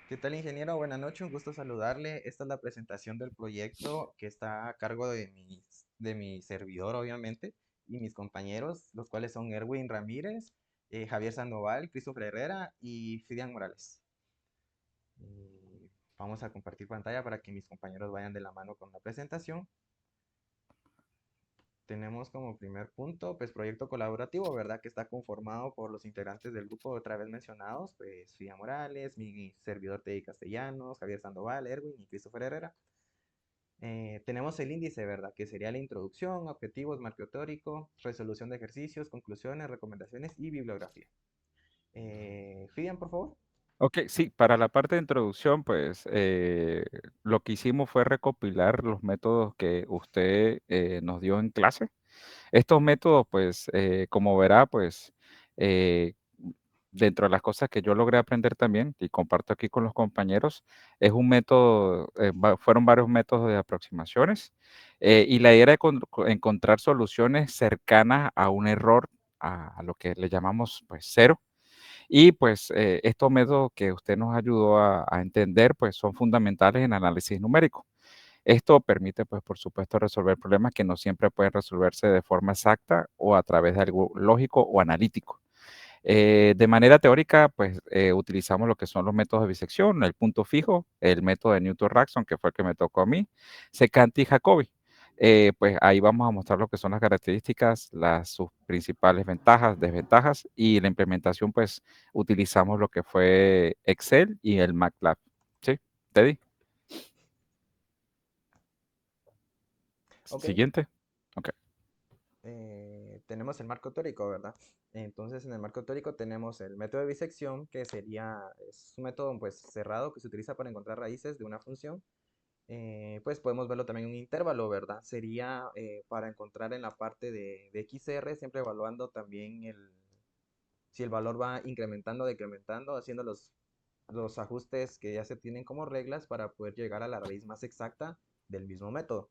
¿Qué tal, ingeniero? Buenas noches, un gusto saludarle. Esta es la presentación del proyecto que está a cargo de mi servidor, obviamente, y mis compañeros, los cuales son Erwin Ramírez, Javier Sandoval, Christopher Herrera y Fidian Morales. Vamos a compartir pantalla para que mis compañeros vayan de la mano con la presentación. Tenemos como primer punto, pues, proyecto colaborativo, ¿verdad? Que está conformado por los integrantes del grupo otra vez mencionados, pues, Fidia Morales, mi servidor Teddy Castellanos, Javier Sandoval, Erwin y Christopher Herrera. Tenemos el índice, ¿verdad? Que sería la introducción, objetivos, marco teórico, resolución de ejercicios, conclusiones, recomendaciones y bibliografía. Fidian, por favor. Ok, sí, para la parte de introducción, pues lo que hicimos fue recopilar los métodos que usted nos dio en clase. Estos métodos, pues, como verá, pues, eh, dentro de las cosas que yo logré aprender también y comparto aquí con los compañeros, es un método, fueron varios métodos de aproximaciones y la idea era encontrar soluciones cercanas a un error, a lo que le llamamos, pues, cero. Y pues estos métodos que usted nos ayudó a entender, pues son fundamentales en análisis numérico. Esto permite, pues, por supuesto, resolver problemas que no siempre pueden resolverse de forma exacta o a través de algo lógico o analítico. De manera teórica, pues utilizamos lo que son los métodos de bisección, el punto fijo, el método de Newton-Raphson, que fue el que me tocó a mí, secante y Jacobi. Pues ahí vamos a mostrar lo que son las características, sus principales ventajas, desventajas y la implementación, pues utilizamos lo que fue Excel y el MATLAB. ¿Sí? Teddy, Ok. siguiente. Ok. Tenemos el marco teórico, ¿verdad? Entonces, en el marco teórico tenemos el método de bisección, que es un método, pues, cerrado que se utiliza para encontrar raíces de una función. Pues podemos verlo también en un intervalo, ¿verdad? Sería para encontrar en la parte de XR, siempre evaluando también si el valor va incrementando o decrementando, haciendo los ajustes que ya se tienen como reglas para poder llegar a la raíz más exacta del mismo método.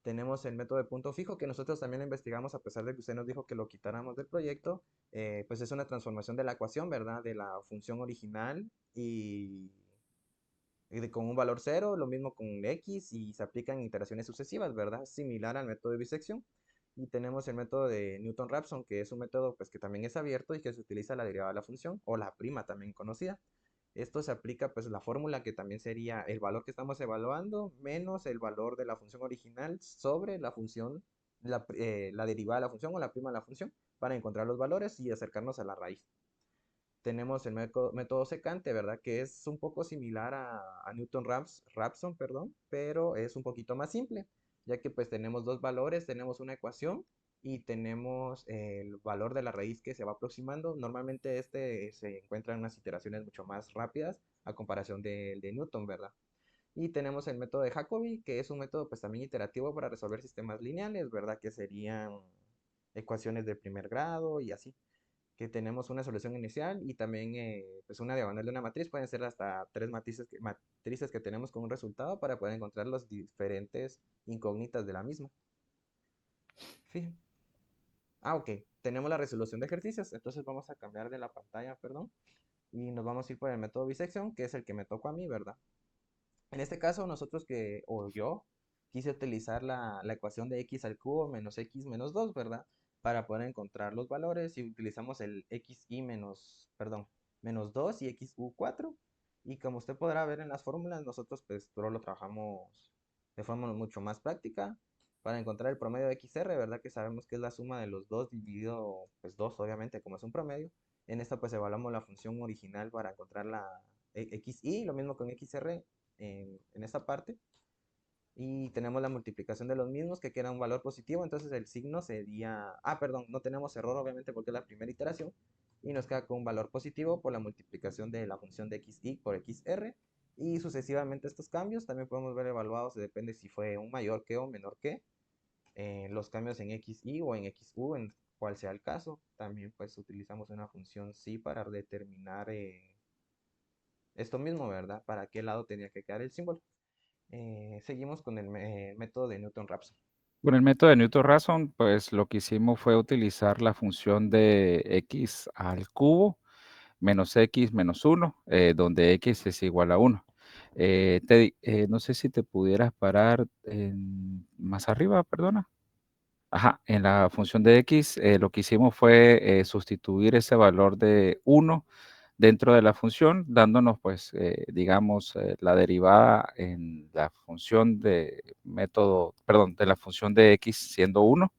Tenemos el método de punto fijo, que nosotros también lo investigamos a pesar de que usted nos dijo que lo quitáramos del proyecto. Pues es una transformación de la ecuación, ¿verdad? De la función original con un valor cero, lo mismo con x y se aplican iteraciones sucesivas, ¿verdad? Similar al método de bisección. Y tenemos el método de Newton-Raphson, que es un método, pues, que también es abierto y que se utiliza la derivada de la función o la prima también conocida. Esto se aplica, pues, la fórmula que también sería el valor que estamos evaluando menos el valor de la función original sobre la función, la derivada de la función o la prima de la función para encontrar los valores y acercarnos a la raíz. Tenemos el método secante, ¿verdad? Que es un poco similar a Newton-Raphson, perdón, pero es un poquito más simple, ya que pues tenemos dos valores, tenemos una ecuación y tenemos el valor de la raíz que se va aproximando. Normalmente este se encuentra en unas iteraciones mucho más rápidas a comparación del de Newton, ¿verdad? Y tenemos el método de Jacobi, que es un método pues también iterativo para resolver sistemas lineales, ¿verdad? Que serían ecuaciones de primer grado y así que tenemos una solución inicial y también pues una diagonal de una matriz. Pueden ser hasta tres matrices que tenemos con un resultado para poder encontrar las diferentes incógnitas de la misma. Fíjense. Ok. Tenemos la resolución de ejercicios. Entonces vamos a cambiar de la pantalla, perdón. Y nos vamos a ir por el método bisección, que es el que me tocó a mí, ¿verdad? En este caso, o yo, quise utilizar la ecuación de x al cubo menos x menos 2, ¿verdad? Para poder encontrar los valores y utilizamos el xi menos, perdón, menos 2 y xu 4. Y como usted podrá ver en las fórmulas, nosotros pues todo lo trabajamos de forma mucho más práctica para encontrar el promedio de xr, ¿verdad? Que sabemos que es la suma de los dos dividido, pues 2 obviamente, como es un promedio. En esta pues evaluamos la función original para encontrar la xi, lo mismo con xr en esta parte. Y tenemos la multiplicación de los mismos que queda un valor positivo, entonces el signo sería, perdón, no tenemos error obviamente porque es la primera iteración y nos queda con un valor positivo por la multiplicación de la función de xi por xr y sucesivamente estos cambios también podemos ver evaluados, depende si fue un mayor que o menor que los cambios en xi o en xu, en cual sea el caso. También pues utilizamos una función si para determinar esto mismo, ¿verdad? Para qué lado tenía que quedar el símbolo. Seguimos con el método de Newton-Raphson. Con el método de Newton-Raphson, pues lo que hicimos fue utilizar la función de x al cubo menos x menos 1, donde x es igual a 1. No sé si te pudieras parar más arriba, perdona. Ajá, en la función de x, lo que hicimos fue sustituir ese valor de 1 dentro de la función, dándonos, pues, digamos, la derivada en la función de método, perdón, de la función de x siendo 1,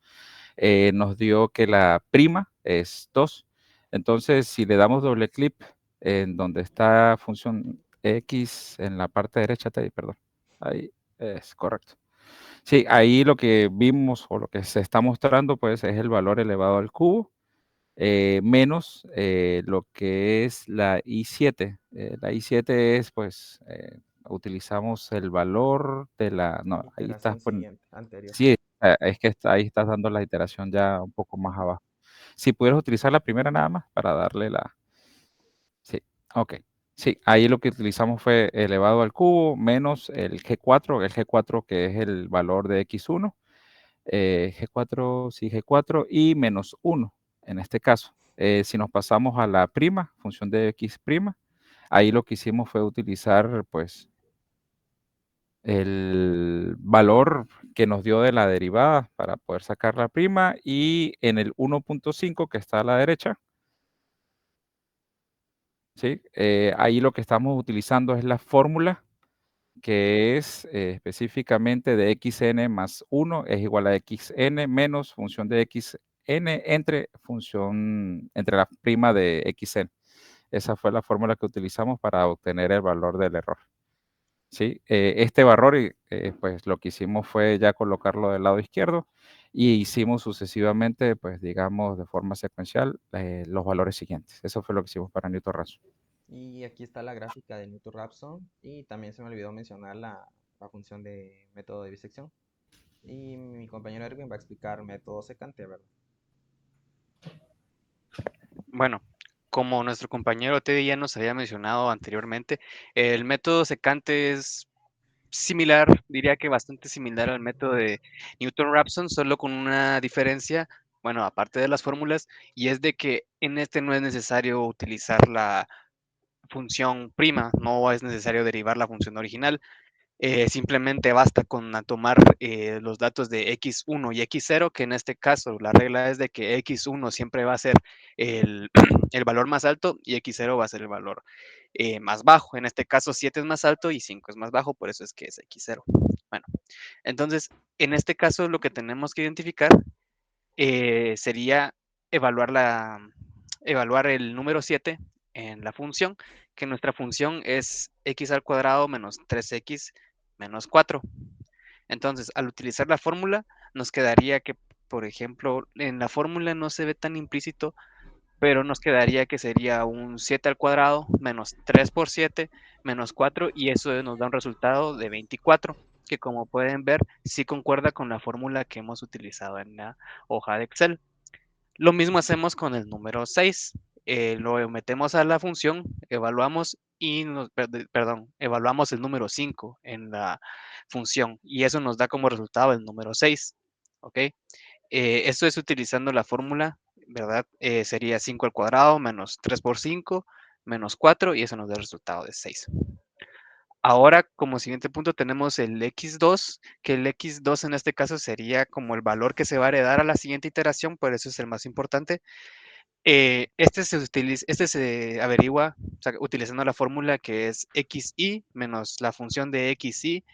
nos dio que la prima es 2. Entonces, si le damos doble clic en donde está función x en la parte derecha, perdón, ahí es correcto. Sí, ahí lo que vimos o lo que se está mostrando, pues, es el valor elevado al cubo, menos lo que es la I7. La I7 es, pues, utilizamos el valor de la, no, ahí estás Iteración poniendo, siguiente, anterior. sí, es que ahí estás dando la iteración ya un poco más abajo. Si pudieras utilizar la primera nada más para darle la, sí, ok. Sí, ahí lo que utilizamos fue elevado al cubo menos el G4 que es el valor de X1, G4, sí, G4 y menos 1 en este caso. Si nos pasamos a la prima, función de X prima, ahí lo que hicimos fue utilizar pues el valor que nos dio de la derivada para poder sacar la prima y en el 1.5 que está a la derecha, ¿sí? Ahí lo que estamos utilizando es la fórmula que es específicamente de xn más 1 es igual a xn menos función de xn entre la prima de xn. Esa fue la fórmula que utilizamos para obtener el valor del error. ¿Sí? Este valor, pues lo que hicimos fue ya colocarlo del lado izquierdo y hicimos sucesivamente, pues digamos, de forma secuencial, los valores siguientes. Eso fue lo que hicimos para Newton-Raphson. Y aquí está la gráfica de Newton-Raphson y también se me olvidó mencionar la función de método de bisección. Y mi compañero Erwin va a explicar método secante, ¿verdad? Bueno, como nuestro compañero Teddy ya nos había mencionado anteriormente, el método secante es similar, diría que bastante similar al método de Newton-Raphson, solo con una diferencia, bueno, aparte de las fórmulas, y es de que en este no es necesario utilizar la función prima, no es necesario derivar la función original, simplemente basta con tomar los datos de x1 y x0, que en este caso la regla es de que x1 siempre va a ser el, el valor más alto y x0 va a ser el valor más bajo. En este caso 7 es más alto y 5 es más bajo, por eso es que es x0. Bueno, entonces en este caso lo que tenemos que identificar sería evaluar, evaluar el número 7 en la función, que nuestra función es x al cuadrado menos 3x menos 4. Entonces, al utilizar la fórmula, nos quedaría que, por ejemplo, en la fórmula no se ve tan implícito, pero nos quedaría que sería un 7 al cuadrado menos 3 por 7 menos 4, y eso nos da un resultado de 24, que como pueden ver, sí concuerda con la fórmula que hemos utilizado en la hoja de Excel. Lo mismo hacemos con el número 6. Lo metemos a la función, evaluamos y perdón, evaluamos el número 5 en la función y eso nos da como resultado el número 6. ¿Ok? Esto es utilizando la fórmula, ¿verdad? Sería 5 al cuadrado menos 3 por 5 menos 4 y eso nos da el resultado de 6. Ahora, como siguiente punto, tenemos el x2, que el x2 en este caso sería como el valor que se va a heredar a la siguiente iteración, por eso es el más importante. Este se averigua, o sea, utilizando la fórmula que es xi menos la función de xi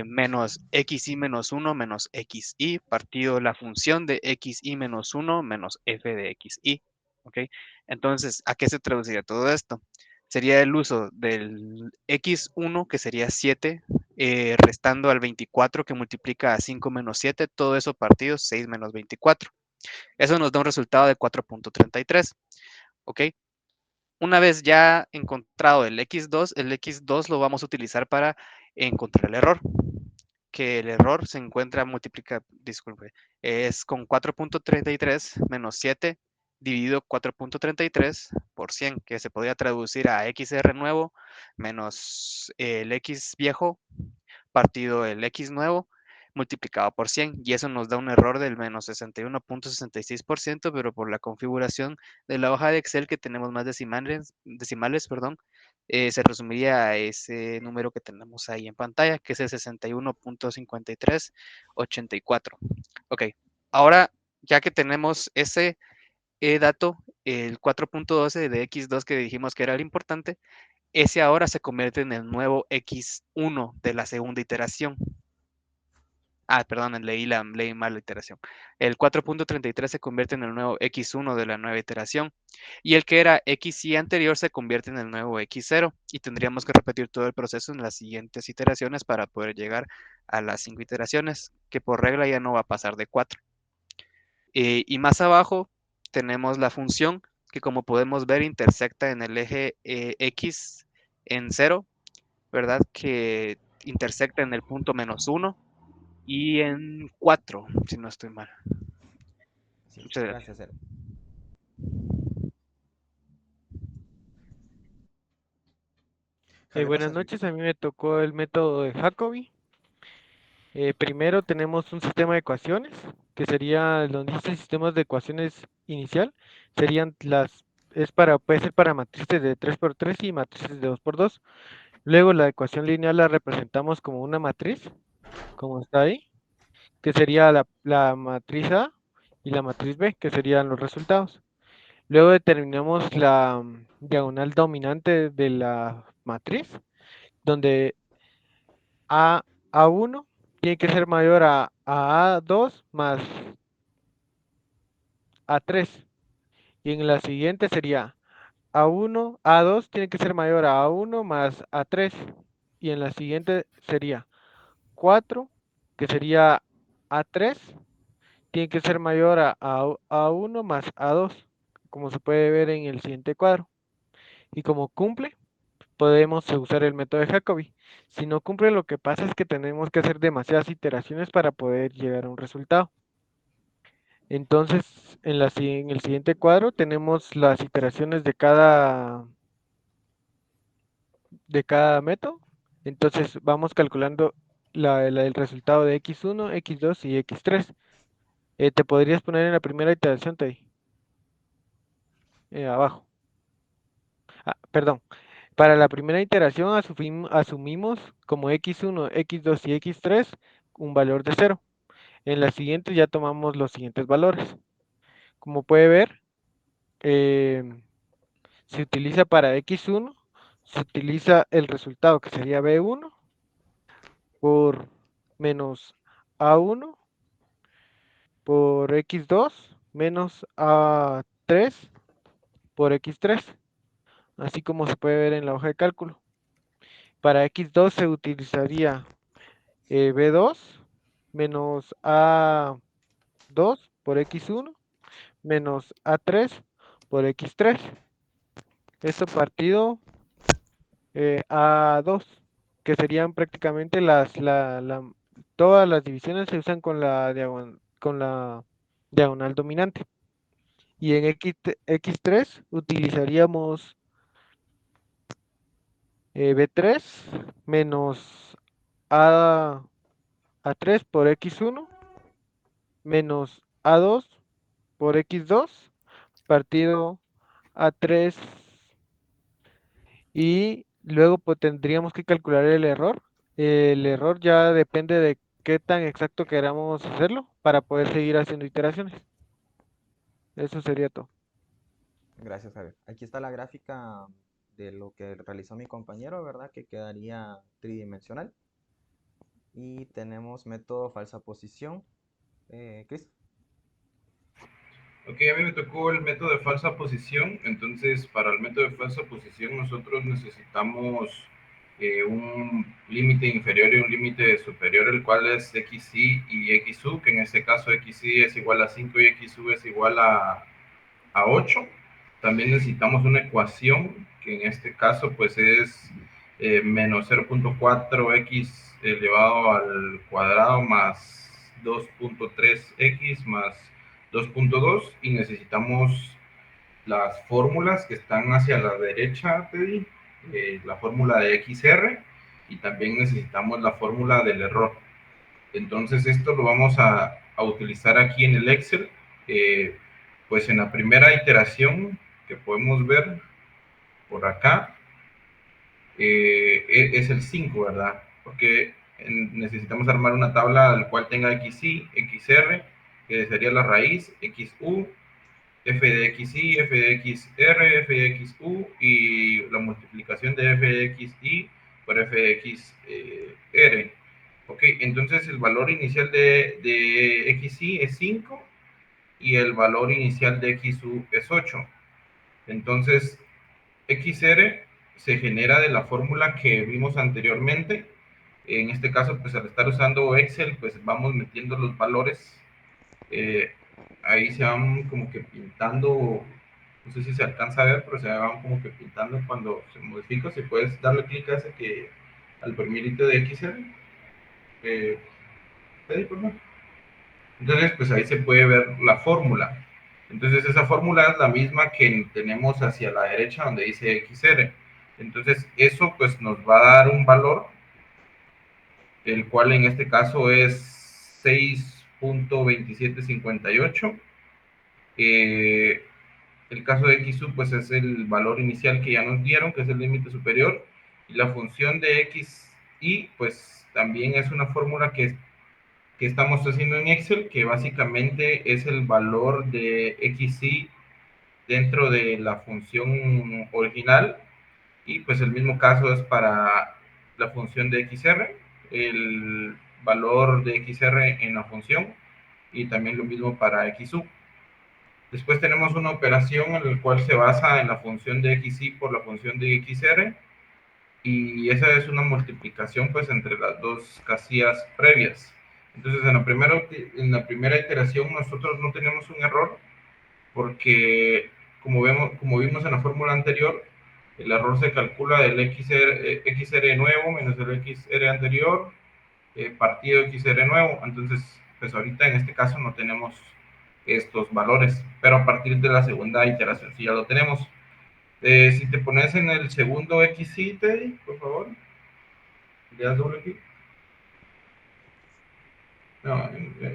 menos xi menos 1 menos xi partido la función de xi menos 1 menos f de xi. ¿Ok? Entonces, ¿a qué se traduciría todo esto? Sería el uso del x1, que sería 7, restando al 24, que multiplica a 5 menos 7, todo eso partido 6 menos 24. Eso nos da un resultado de 4.33. ¿Ok? Una vez ya encontrado el x2 lo vamos a utilizar para encontrar el error, que el error se encuentra, disculpe, es con 4.33 menos 7 dividido 4.33 por 100, que se podría traducir a xr nuevo menos el x viejo partido el x nuevo multiplicado por 100, y eso nos da un error del menos 61.66%, pero por la configuración de la hoja de Excel que tenemos más decimales, perdón, se resumiría a ese número que tenemos ahí en pantalla, que es el 61.5384. Ok, ahora ya que tenemos ese dato, el 4.12 de x2 que dijimos que era el importante, ese ahora se convierte en el nuevo x1 de la segunda iteración. Perdón, leí mal la iteración. El 4.33 se convierte en el nuevo x1 de la nueva iteración. Y el que era xy anterior se convierte en el nuevo x0. Y tendríamos que repetir todo el proceso en las siguientes iteraciones para poder llegar a las 5 iteraciones, que por regla ya no va a pasar de 4. Y más abajo tenemos la función que, como podemos ver, intersecta en el eje x en 0, ¿verdad? Que intersecta en el punto -1 y en 4, si no estoy mal. Sí, Muchas gracias. gracias, Ero. Javier, Buenas ¿pasas? noches, a mí me tocó el método de Jacobi. Primero tenemos un sistema de ecuaciones, que sería donde dice sistemas de ecuaciones inicial, serían puede ser para matrices de 3x3 y matrices de 2x2. Luego la ecuación lineal la representamos como una matriz, como está ahí, que sería la matriz A y la matriz B, que serían los resultados. Luego determinamos la diagonal dominante de la matriz, donde A1 tiene que ser mayor a A2 más A3. Y en la siguiente sería A2 tiene que ser mayor a A1 más A3. Y en la siguiente sería 4, que sería A3, tiene que ser mayor a A1 más A2, como se puede ver en el siguiente cuadro. Y como cumple, podemos usar el método de Jacobi. Si no cumple, lo que pasa es que tenemos que hacer demasiadas iteraciones para poder llegar a un resultado. Entonces, en el siguiente cuadro tenemos las iteraciones de cada método. Entonces, vamos calculando el resultado de x1, x2 y x3. ¿Te podrías poner en la primera iteración, Teddy? Abajo. Perdón. Para la primera iteración asumimos como x1, x2 y x3 un valor de 0. En la siguiente ya tomamos los siguientes valores. Como puede ver, se utiliza para x1, se utiliza el resultado que sería b1 por menos a1 por x2 menos a3 por x3, así como se puede ver en la hoja de cálculo. Para x2 se utilizaría b2 menos a2 por x1 menos a3 por x3. Esto partido a2, que serían prácticamente todas las divisiones se usan con la diagonal dominante. Y en x3 utilizaríamos b3 menos a3 por x1 menos a2 por x2 partido a3, y luego pues tendríamos que calcular el error. El error ya depende de qué tan exacto queramos hacerlo para poder seguir haciendo iteraciones. Eso sería todo. Gracias, Javier. Aquí está la gráfica de lo que realizó mi compañero, ¿verdad? Que quedaría tridimensional. Y tenemos método falsa posición. Chris. Ok, a mí me tocó el método de falsa posición. Entonces, para el método de falsa posición nosotros necesitamos un límite inferior y un límite superior, el cual es xy y xu, que en este caso xy es igual a 5 y xu es igual a 8. También necesitamos una ecuación, que en este caso pues es menos 0.4x elevado al cuadrado más 2.3x más 2.2, y necesitamos las fórmulas que están hacia la derecha, Teddy, la fórmula de XR, y también necesitamos la fórmula del error. Entonces esto lo vamos a utilizar aquí en el Excel. Pues en la primera iteración que podemos ver por acá, es el 5, ¿verdad? Porque necesitamos armar una tabla al cual tenga XY, XR, que sería la raíz, XU, f de xy, f de xr, f de xu y la multiplicación de f de xy por f de xr. Ok, entonces el valor inicial de xy es 5 y el valor inicial de xu es 8. Entonces, xr se genera de la fórmula que vimos anteriormente. En este caso, pues al estar usando Excel, pues vamos metiendo los valores. Ahí se van como que pintando, no sé si se alcanza a ver, pero se van como que pintando cuando se modifica. Si puedes darle clic a ese que, al primerito de XR. Por favor. Entonces, pues ahí se puede ver la fórmula. Entonces, esa fórmula es la misma que tenemos hacia la derecha donde dice XR. Entonces, eso pues nos va a dar un valor, el cual en este caso es 6.2758. El caso de XU pues es el valor inicial que ya nos dieron, que es el límite superior. Y la función de XY pues también es una fórmula que estamos haciendo en Excel, que básicamente es el valor de XY dentro de la función original, y pues el mismo caso es para la función de XR, el valor de XR en la función, y también lo mismo para XU. Después tenemos una operación en la cual se basa en la función de XY por la función de XR, y esa es una multiplicación pues entre las dos casillas previas. Entonces en la primera iteración nosotros no tenemos un error porque como vimos en la fórmula anterior, el error se calcula del XR nuevo menos el XR anterior, partido XR nuevo. Entonces pues ahorita en este caso no tenemos estos valores, pero a partir de la segunda iteración sí ya lo tenemos. Si te pones en el segundo XY, Teddy, por favor, le das doble clic. No,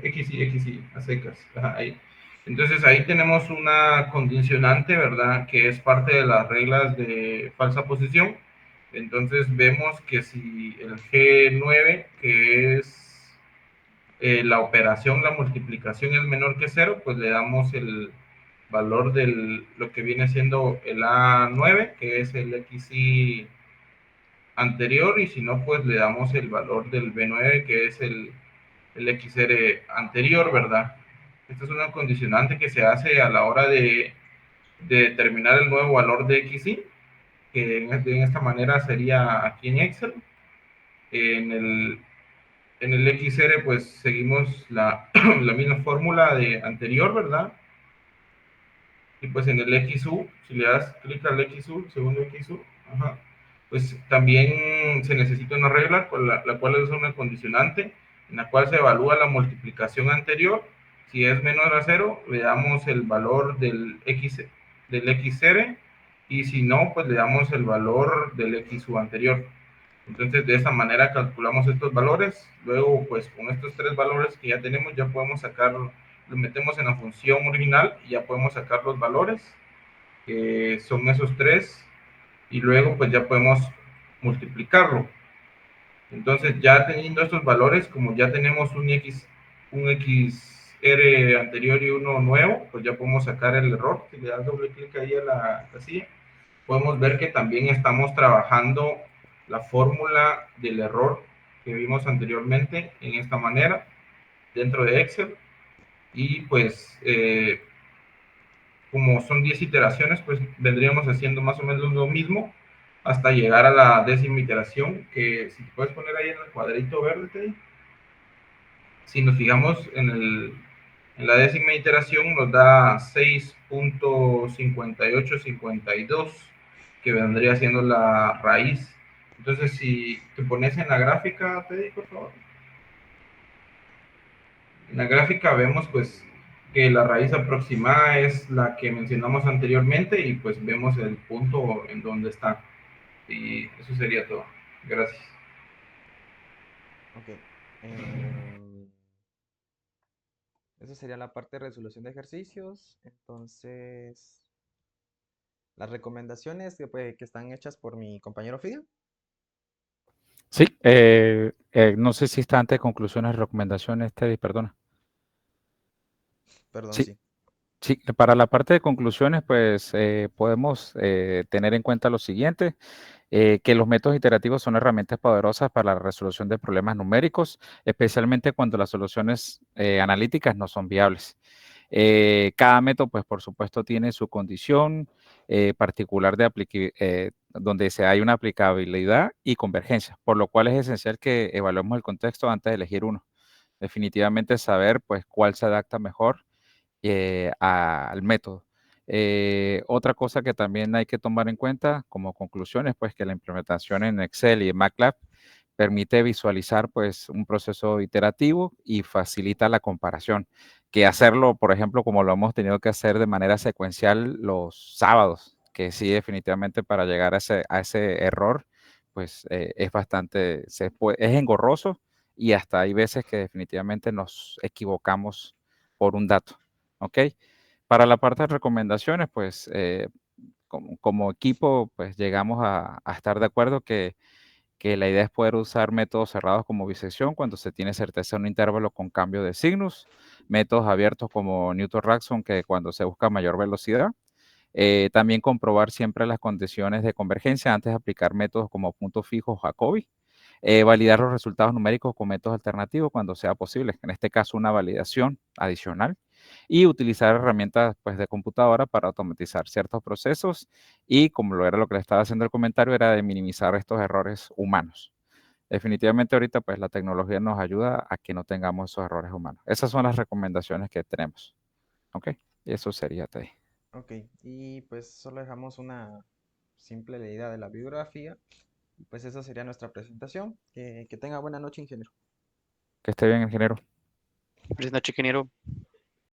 XY, a secas. Ajá, ahí. Entonces ahí tenemos una condicionante, ¿verdad? Que es parte de las reglas de falsa posición. Entonces vemos que si el G9, que es la operación, la multiplicación es menor que 0, pues le damos el valor de lo que viene siendo el A9, que es el XY anterior, y si no, pues le damos el valor del B9, que es el XR anterior, ¿verdad? Esta es una condicionante que se hace a la hora de determinar el nuevo valor de XY, que en esta manera sería aquí en Excel. En el XR pues seguimos la misma fórmula de anterior, ¿verdad? Y pues en el XU, si le das clic al XU, segundo XU, ajá, pues también se necesita una regla, la cual es una condicionante, en la cual se evalúa la multiplicación anterior. Si es menor a 0, le damos el valor del XR, y si no, pues le damos el valor del XU anterior. Entonces, de esa manera calculamos estos valores. Luego, pues con estos tres valores que ya tenemos, ya podemos sacar, los metemos en la función original y ya podemos sacar los valores, que son esos tres, y luego pues ya podemos multiplicarlo. Entonces, ya teniendo estos valores, como ya tenemos un XR anterior y uno nuevo, pues ya podemos sacar el error. Si le das doble clic ahí a la casilla, podemos ver que también estamos trabajando la fórmula del error que vimos anteriormente en esta manera dentro de Excel. Y pues como son 10 iteraciones, pues vendríamos haciendo más o menos lo mismo hasta llegar a la 10ª iteración, que si te puedes poner ahí en el cuadrito verde, si nos fijamos en la 10ª iteración nos da 6.5852, que vendría siendo la raíz. Entonces, si te pones en la gráfica, Teddy, por favor. En la gráfica vemos pues que la raíz aproximada es la que mencionamos anteriormente, y pues vemos el punto en donde está. Y eso sería todo. Gracias. Ok. Eso sería la parte de resolución de ejercicios. Entonces, las recomendaciones que están hechas por mi compañero Fidia. Sí, no sé si está antes de conclusiones, recomendaciones, Teddy, perdona. Perdón, Sí, sí. sí, para la parte de conclusiones, pues podemos tener en cuenta lo siguiente, que los métodos iterativos son herramientas poderosas para la resolución de problemas numéricos, especialmente cuando las soluciones analíticas no son viables. Cada método, pues por supuesto, tiene su condición particular donde hay una aplicabilidad y convergencia, por lo cual es esencial que evaluemos el contexto antes de elegir uno. Definitivamente saber pues cuál se adapta mejor al método. Otra cosa que también hay que tomar en cuenta como conclusiones, pues que la implementación en Excel y en MATLAB permite visualizar pues un proceso iterativo y facilita la comparación, que hacerlo, por ejemplo, como lo hemos tenido que hacer de manera secuencial los sábados, que sí definitivamente para llegar a ese error, pues es bastante, es engorroso y hasta hay veces que definitivamente nos equivocamos por un dato, ¿ok? Para la parte de recomendaciones, pues como equipo, pues llegamos a estar de acuerdo que la idea es poder usar métodos cerrados como bisección cuando se tiene certeza en un intervalo con cambio de signos, métodos abiertos como Newton-Raphson, que cuando se busca mayor velocidad. También comprobar siempre las condiciones de convergencia antes de aplicar métodos como puntos fijos o Jacobi. Validar los resultados numéricos con métodos alternativos cuando sea posible, en este caso una validación adicional, y utilizar herramientas pues, de computadora para automatizar ciertos procesos y, como lo era lo que le estaba haciendo el comentario, era de minimizar estos errores humanos. Definitivamente ahorita pues la tecnología nos ayuda a que no tengamos esos errores humanos. Esas son las recomendaciones que tenemos. ¿Ok? Y eso sería todo. Ok, y pues solo dejamos una simple leída de la bibliografía. Y pues esa sería nuestra presentación. Que tenga buena noche, ingeniero. Que esté bien, ingeniero. Feliz noche, ingeniero.